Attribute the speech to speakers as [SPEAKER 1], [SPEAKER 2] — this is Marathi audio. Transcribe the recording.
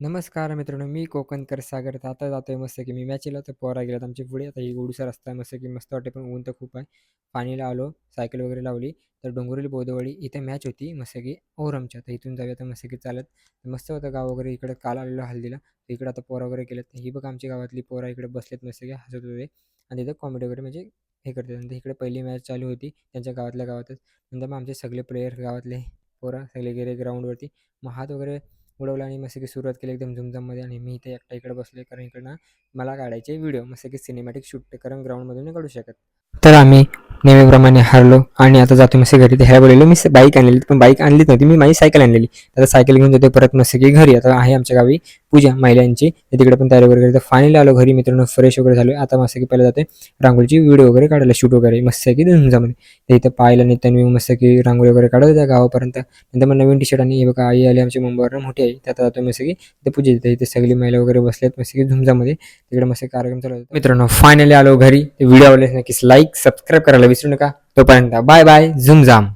[SPEAKER 1] नमस्कार मित्रांनो, मी कोकणकर सागर. तर आता जातोय मस्त की मी मॅचला तर पोरा गेलात आमच्या पुढे. आता ही गोडूसा रस्ता आहे मस्त की मस्त वाटते, पण ऊन तर खूप आहे. पाणीला आलो, सायकल वगैरे लावली. तर डोंगरवली बोदवडी इथे मॅच होती मस्त की ओरमच्या. तर इथून जाऊया तर मस्त की चालत. तर मस्त होतं गाव वगैरे. इकडे काल आलेलो हल्दीला. तर इकडे आता पोरा वगैरे केलेत. ही बघा आमची गावातली पोरा इकडे बसलेत मस्त की हसत होते. आणि तिथं कॉमेडी वगैरे म्हणजे हे करतात. नंतर इकडे पहिली मॅच चालू होती त्यांच्या गावातल्या गावातच. नंतर मग आमचे सगळे प्लेयर गावातले पोरा सगळे गेले ग्राउंडवरती. मग हात वगैरे उडवला आणि मस्त की सुरुवात केली एकदम झुमझाममध्ये. आणि मी इथे एकटा इकडे बसले कारण इकडनं मला काढायचे व्हिडिओ मस्त की सिनेमॅटिक शूट, कारण ग्राउंडमधून नाही काढू शकत. तर आम्ही नेहमीप्रमाणे हारलो आणि आता जातो मस्त घरी. ते ह्या बोललेलो मी बाईक आणलेली, पण बाईक आणलीच नव्हती, मी माझी सायकल आणलेली. आता सायकल घेऊन जातो परत मस्त की घरी. आता आहे आमच्या गावी पूजा महिलांची, तर तिकडे पण तयारी वगैरे. तर फायनली आलो घरी मित्रांनो, फ्रेश वगैरे झालो. आता मस्त की पहिलं जाते रांगोळीची व्हिडिओ वगैरे काढायला, शूट वगैरे मस्त की झुमझामध्ये. तर इथं पाहिलं नाही त्यांनी मस्त की रांगोळी वगैरे काढत होत्या गावापर्यंत. नंतर मग नवीन टी शर्ट आणि हे बघा आई आली आमची मुंबईवरून, मोठी आई. त्यात जातो मस्त की ते पूजा देते. इथे सगळी महिला वगैरे बसल्यात मस्त की झुमझामध्ये. तिकडे मस्त कार्यक्रम चालू होता. मित्रांनो फायनली आलो घरी. व्हिडिओ आवडल्यास नक्कीच लाईक सबस्क्राईब करायला विसरू नका. तोपर्यंत बाय बाय, झुमझाम.